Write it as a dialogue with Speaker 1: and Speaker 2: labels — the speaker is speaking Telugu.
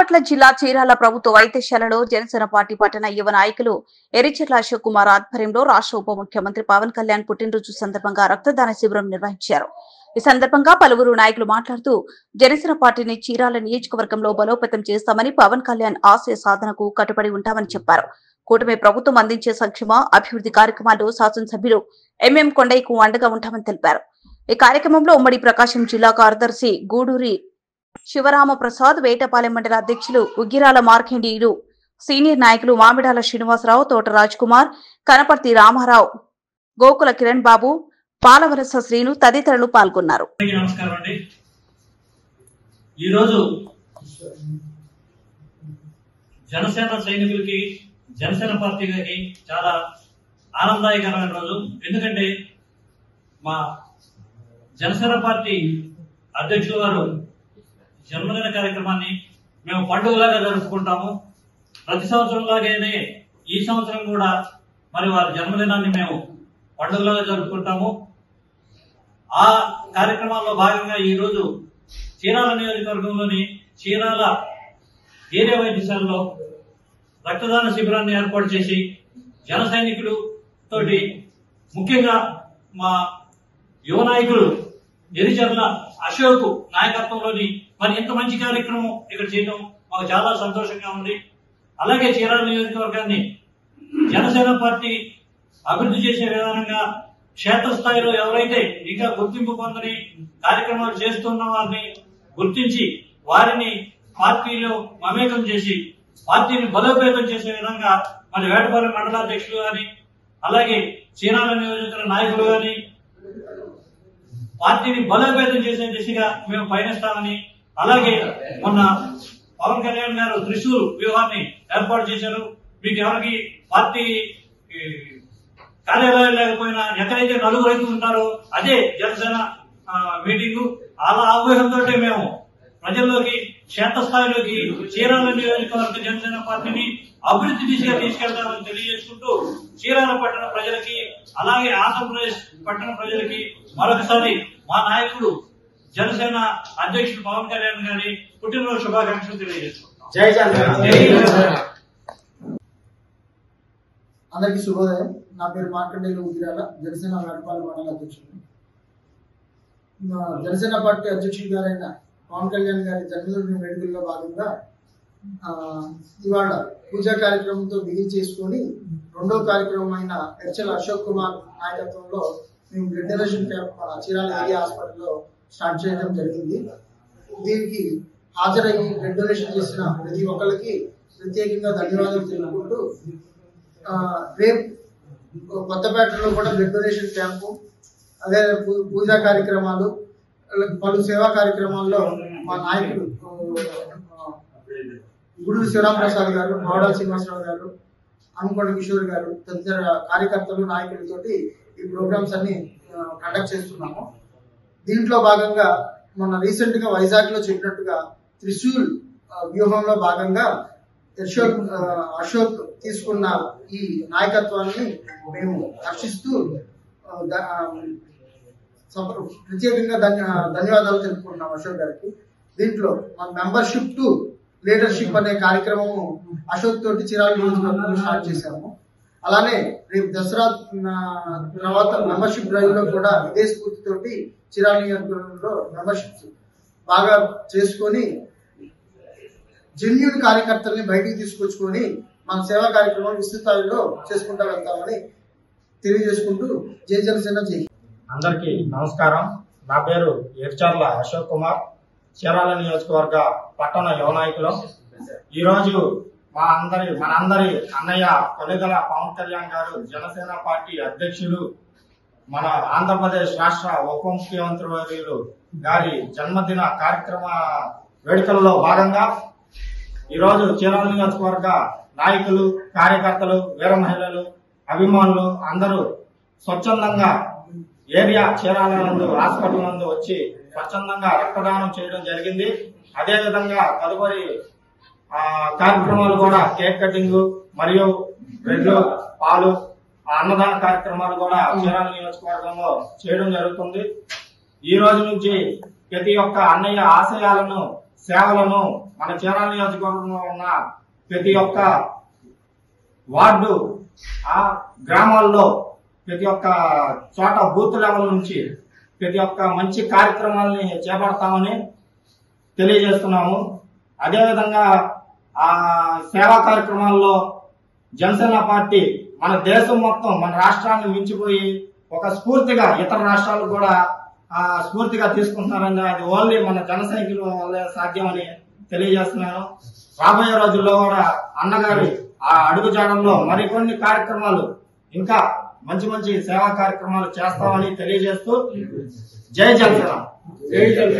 Speaker 1: బాపట్ల జిల్లా చీరాల ప్రభుత్వ వైద్యశాలలో జనసేన పార్టీ పట్టణ యువ నాయకులు ఎరిచెర్ల అశోక్ కుమార్ ఆధ్వర్యంలో రాష్ట్ర ఉప ముఖ్యమంత్రి పవన్ కళ్యాణ్ పుట్టినరోజు సందర్భంగా రక్తదాన శిబిరం నిర్వహించారు. ఈ సందర్భంగా పలువురు నాయకులు మాట్లాడుతూ జనసేన పార్టీని చీరాల నియోజకవర్గంలో బలోపేతం చేస్తామని, పవన్ కళ్యాణ్ ఆశయ సాధనకు కట్టుబడి ఉంటామని చెప్పారు. కూటమి ప్రభుత్వం అందించే సంక్షేమ అభివృద్ధి కార్యక్రమాల్లో శాసనసభ్యులు ఎంఎం కొండయ్యకు అండగా ఉంటామని తెలిపారు. ఈ కార్యక్రమంలో ఉమ్మడి ప్రకాశం జిల్లా కార్యదర్శి గూడూరి శివరామ ప్రసాద్, వేటపాలెం మండల అధ్యక్షులు ఉగ్గిరాల మార్కండేయులు, సీనియర్ నాయకులు మామిడాల శ్రీనివాసరావు, తోట రాజ్ కుమార్, కనపర్తి రామారావు, గోకుల కిరణ్ బాబు, పాలవలస శ్రీను తదితరులు పాల్గొన్నారు.
Speaker 2: జనసేన సైనికులకి, జనసేన పార్టీకి చాలా ఆనందదాయకరమైన రోజు. ఎందుకంటే మా జనసేన పార్టీ అధ్యక్షులు వారు జన్మదిన కార్యక్రమాన్ని మేము పండుగలాగా జరుపుకుంటాము. ప్రతి సంవత్సరం లాగానే ఈ సంవత్సరం కూడా మరి వారి జన్మదినాన్ని మేము పండుగలాగా జరుపుకుంటాము. ఆ కార్యక్రమాల్లో భాగంగా ఈ రోజు చీరాల నియోజకవర్గంలోని చీరాల ఏరియా వైద్యశాలలో రక్తదాన శిబిరాన్ని ఏర్పాటు చేసి జన సైనికులు తోటి, ముఖ్యంగా మా యువ నాయకులు ఎరిచెర్ల అశోక్ నాయకత్వంలోని మరి ఇంత మంచి కార్యక్రమం ఇక్కడ చేయడం మాకు చాలా సంతోషంగా ఉంది. అలాగే చీరాల నియోజకవర్గాన్ని జనసేన పార్టీ అభివృద్ధి చేసే విధానంగా క్షేత్రస్థాయిలో ఎవరైతే ఇంకా గుర్తింపు పొందని కార్యక్రమాలు చేస్తున్న వారిని గుర్తించి వారిని పార్టీలో మమేకం చేసి పార్టీని బలోపేతం చేసే విధంగా మరి వేటపాలెం మండలాధ్యక్షులు గాని, అలాగే చీరాల నియోజకవర్గ నాయకులు గాని పార్టీని బలోపేతం చేసే దిశగా మేము పయనిస్తామని, అలాగే మొన్న పవన్ కళ్యాణ్ గారు త్రిశూల్ వ్యూహాన్ని ఏర్పాటు చేశారు. మీకు ఎవరికి పార్టీ కార్యాలయాలు లేకపోయినా ఎక్కడైతే నలుగురు రైతులు ఉంటారో అదే జనసేన మీటింగు. అలా ఆహ్వానంతో మేము ప్రజల్లోకి, క్షేత్రస్థాయిలోకి చీరాల నియోజకవర్గ జనసేన పార్టీని అభివృద్ధి దిశగా తీసుకెళ్తామని తెలియజేసుకుంటూ చీరాల పట్టణ ప్రజలకి, అలాగే ఆంధ్రప్రదేశ్ పట్టణ ప్రజలకి మరొకసారి మా నాయకుడు జనసేన అధ్యక్షుడు పవన్ కళ్యాణ్ గారి పుట్టినరోజు శుభాకాంక్షలు తెలియజేసుకుంటాం.
Speaker 3: జై అందరికీ శుభోదయం. నా పేరు మార్కండేయులు ఉగ్గిరాల, జనసేన వేటపాలెం మండల అధ్యక్షుడు. జనసేన పార్టీ అధ్యక్షుడు గారైన పవన్ కళ్యాణ్ గారి జన్మదిన వేడుకల్లో భాగంగా ఇవాళ పూజా కార్యక్రమంతో బిగిన్ చేసుకొని రెండో కార్యక్రమం అయిన ఎరిచెర్ల అశోక్ కుమార్ నాయకత్వంలో మేము blood donation camp Chirala area హాస్పిటల్లో స్టార్ట్ చేయడం జరిగింది. దీనికి హాజరయ్యి బ్లడ్ డొనేషన్ చేసిన ప్రతి ఒక్కరికి ప్రత్యేకంగా ధన్యవాదాలు తెలుపుకుంటూ, రేపు కొత్తపేటలో కూడా బ్లడ్ డొనేషన్ క్యాంపు, అదే పూజా కార్యక్రమాలు, పలు సేవా కార్యక్రమాల్లో మా నాయకుడు గూడూరి శివరామ ప్రసాద్ గారు, మామిడాల శ్రీనివాసరావు గారు, అనుకొండ కిషోర్ గారు తదితర కార్యకర్తలు, నాయకులతోటి ఈ ప్రోగ్రామ్స్ అన్ని కండక్ట్ చేస్తున్నాము. దీంట్లో భాగంగా మొన్న రీసెంట్ గా వైజాగ్ లో చెప్పినట్టుగా త్రిశూల్ వ్యూహంలో భాగంగా అశోక్ తీసుకున్న ఈ నాయకత్వాన్ని మేము హర్షిస్తూ ప్రత్యేకంగా ధన్యవాదాలు తెలుపుకుంటున్నాం అశోక్ గారికి. దీంట్లో మన మెంబర్షిప్ టు లీడర్షిప్ అనే కార్యక్రమము అశోక్ తోటి చీరాల నియోజకవర్గంలో స్టార్ట్ చేశాము. అలానే రేపు దసరా తర్వాత మెంబర్షిప్ డ్రైవ్ లో కూడా ఇదే స్ఫూర్తితోటి చీరాల నియోజకవర్గంలో మెంబర్షిప్ బాగా చేసుకొని జెన్యూన్ కార్యకర్తల్ని బయటికి తీసుకొచ్చుకొని మన సేవా కార్యక్రమం విస్తృతాల్లో చేసుకుంటూ వెళ్తామని తెలియజేసుకుంటూ జై జనసేన జై.
Speaker 4: అందరికీ నమస్కారం. నా పేరు ఎరిచెర్ల అశోక్ కుమార్, చీరాల నియోజకవర్గ పట్టణ యువ నాయకులు. ఈరోజు మనందరి అన్నయ్య కొనిదెల పవన్ కళ్యాణ్ గారు, జనసేన పార్టీ అధ్యక్షులు, మన ఆంధ్రప్రదేశ్ రాష్ట్ర ఉప ముఖ్యమంత్రి వర్యులు గారి జన్మదిన కార్యక్రమ వేడుకలలో భాగంగా ఈరోజు చీరాల నియోజకవర్గ నాయకులు, కార్యకర్తలు, వీర మహిళలు, అభిమానులు అందరూ స్వచ్ఛందంగా ఏరియా చీరాల నందు హాస్పిటల్ నందు వచ్చి స్వచ్ఛందంగా రక్తదానం చేయడం జరిగింది. అదేవిధంగా తదుపరి కార్యక్రమాలు కూడా కేక్ కటింగ్ మరియు బ్రెడ్, పాలు, అన్నదాన కార్యక్రమాలు కూడా చీరాల నియోజకవర్గంలో చేయడం జరుగుతుంది. ఈ రోజు నుంచి ప్రతి ఒక్క అన్నయ్య ఆశయాలను సేవలను మన చీరాల నియోజకవర్గంలో ఉన్న ప్రతి ఒక్క వార్డు, ఆ గ్రామాల్లో ప్రతి ఒక్క చోట బూత్ లెవెల్ నుంచి ప్రతి ఒక్క మంచి కార్యక్రమాలని చేపడతామని తెలియజేస్తున్నాము. అదేవిధంగా ఆ సేవా కార్యక్రమాల్లో జనసేన పార్టీ మన దేశం మొత్తం, మన రాష్ట్రాన్ని మించిపోయి ఒక స్ఫూర్తిగా ఇతర రాష్ట్రాలకు కూడా స్ఫూర్తిగా తీసుకుంటున్నారని, అది ఓన్లీ మన జన సైకిల్ వల్లే సాధ్యమని తెలియజేస్తున్నాను. రాబోయే రోజుల్లో కూడా అన్నగారి ఆ అడుగుజాడల్లో మరికొన్ని కార్యక్రమాలు, ఇంకా మంచి మంచి సేవా కార్యక్రమాలు చేస్తామని తెలియజేస్తూ జై జనసేన.